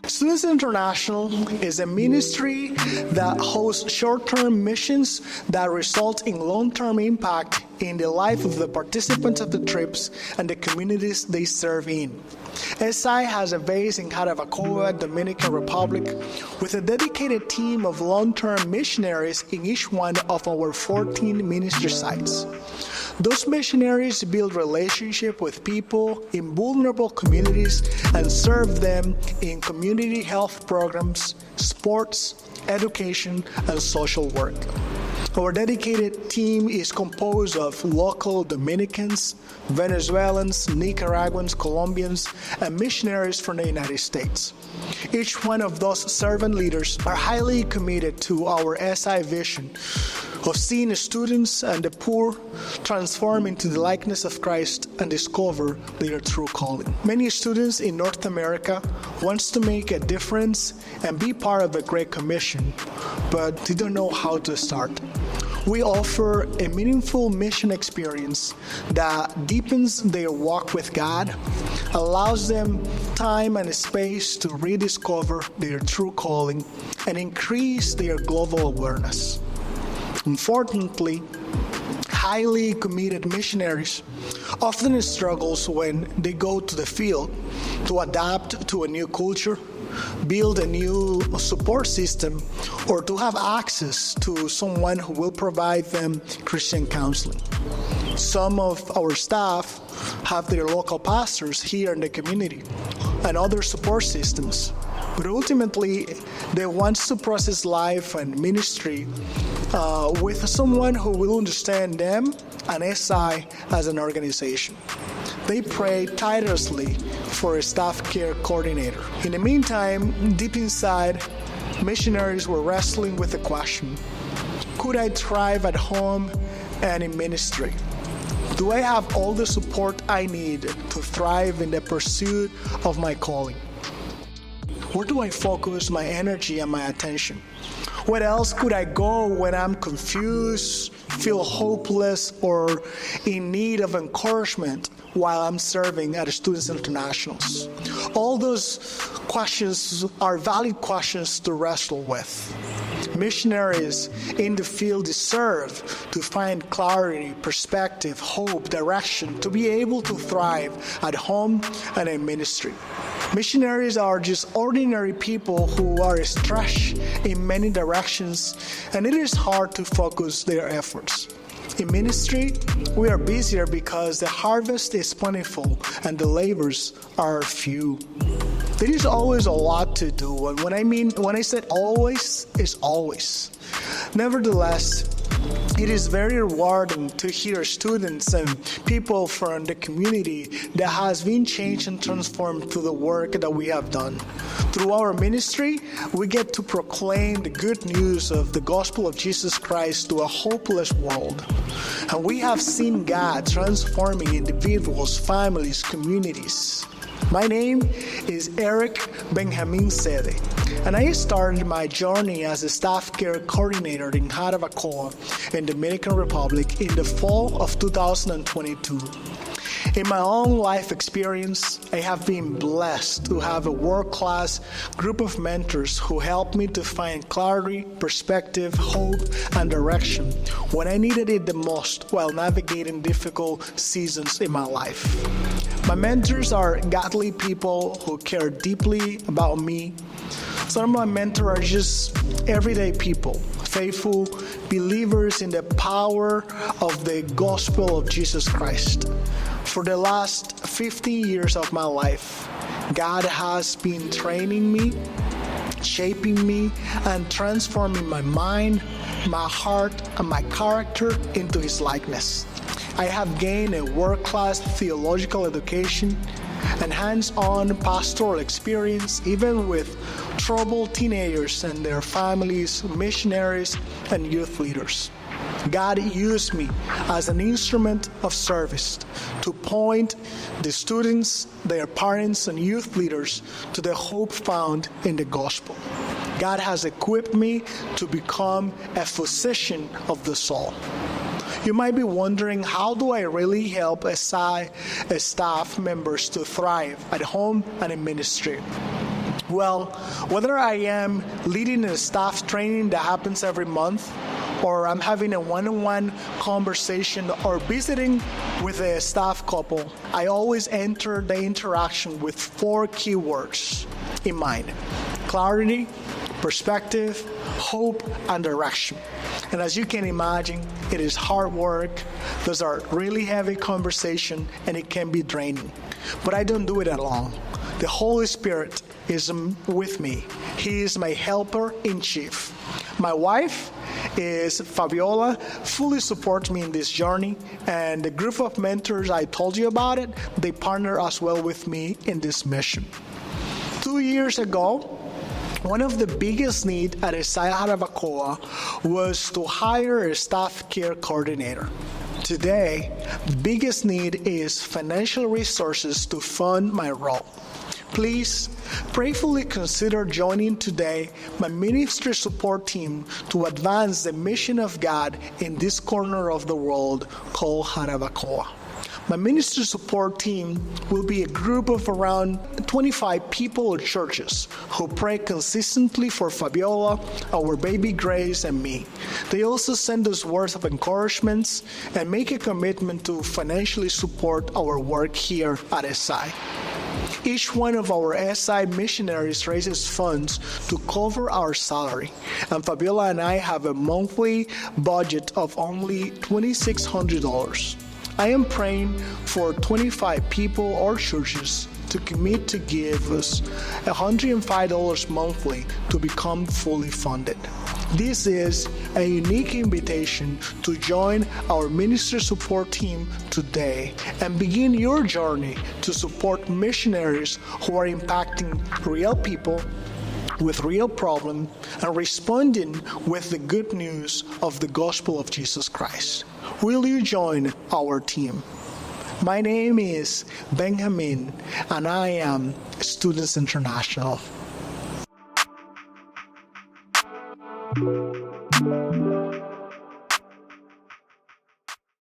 Students International is a ministry that hosts short-term missions that result in long-term impact in the life of the participants of the trips and the communities they serve in. SI has a base in Jarabacoa, Dominican Republic, with a dedicated team of long-term missionaries in each one of our 14 ministry sites. Those missionaries build relationships with people in vulnerable communities and serve them in community health programs, sports, education, and social work. Our dedicated team is composed of local Dominicans, Venezuelans, Nicaraguans, Colombians, and missionaries from the United States. Each one of those servant leaders are highly committed to our SI vision of seeing students and the poor transform into the likeness of Christ and discover their true calling. Many students in North America want to make a difference and be part of a Great Commission, but they don't know how to start. We offer a meaningful mission experience that deepens their walk with God, allows them time and space to rediscover their true calling, and increase their global awareness. Unfortunately, highly committed missionaries often struggle when they go to the field to adapt to a new culture, build a new support system, or to have access to someone who will provide them Christian counseling. Some of our staff have their local pastors here in the community and other support systems, but ultimately they want to process life and ministry with someone who will understand them and SI as an organization. They pray tirelessly for a staff care coordinator. In the meantime, deep inside, missionaries were wrestling with the question, could I thrive at home and in ministry? Do I have all the support I need to thrive in the pursuit of my calling? Where do I focus my energy and my attention? Where else could I go when I'm confused, feel hopeless, or in need of encouragement while I'm serving at Students Internationals? All those questions are valid questions to wrestle with. Missionaries in the field deserve to find clarity, perspective, hope, direction, to be able to thrive at home and in ministry. Missionaries are just ordinary people who are stretched in many directions, and it is hard to focus their efforts. In ministry, we are busier because the harvest is plentiful and the labors are few. There is always a lot to do, and when I said always, it's always. Nevertheless, it is very rewarding to hear students and people from the community that has been changed and transformed through the work that we have done. Through our ministry, we get to proclaim the good news of the gospel of Jesus Christ to a hopeless world. And we have seen God transforming individuals, families, communities. My name is Erick Benjamin Sede, and I started my journey as a staff care coordinator in Jarabacoa in Dominican Republic in the fall of 2022. In my own life experience, I have been blessed to have a world-class group of mentors who helped me to find clarity, perspective, hope, and direction when I needed it the most while navigating difficult seasons in my life. My mentors are godly people who care deeply about me. Some of my mentors are just everyday people, faithful believers in the power of the gospel of Jesus Christ. For the last 15 years of my life, God has been training me, shaping me, and transforming my mind, my heart, and my character into His likeness. I have gained a world-class theological education and hands-on pastoral experience, even with troubled teenagers and their families, missionaries, and youth leaders. God used me as an instrument of service to point the students, their parents, and youth leaders to the hope found in the gospel. God has equipped me to become a physician of the soul. You might be wondering, how do I really help staff members to thrive at home and in ministry? Well, whether I am leading a staff training that happens every month, or I'm having a one-on-one conversation, or visiting with a staff couple, I always enter the interaction with 4 keywords in mind: clarity, perspective, hope, and direction. And as you can imagine, it is hard work. Those are really heavy conversation, and it can be draining. But I don't do it alone. The Holy Spirit is with me. He is my helper in chief. My wife is Fabiola, fully supports me in this journey, and the group of mentors I told you about it, they partner as well with me in this mission. 2 years ago, one of the biggest needs at Sede Jarabacoa was to hire a staff care coordinator. Today, the biggest need is financial resources to fund my role. Please prayerfully consider joining today my ministry support team to advance the mission of God in this corner of the world called Jarabacoa. My ministry support team will be a group of around 25 people or churches who pray consistently for Fabiola, our baby Grace, and me. They also send us words of encouragements and make a commitment to financially support our work here at SI. Each one of our SI missionaries raises funds to cover our salary, and Fabiola and I have a monthly budget of only $2,600. I am praying for 25 people or churches to commit to give us $105 monthly to become fully funded. This is a unique invitation to join our ministry support team today and begin your journey to support missionaries who are impacting real people with real problems and responding with the good news of the gospel of Jesus Christ. Will you join our team? My name is Benjamin, and I am Students International.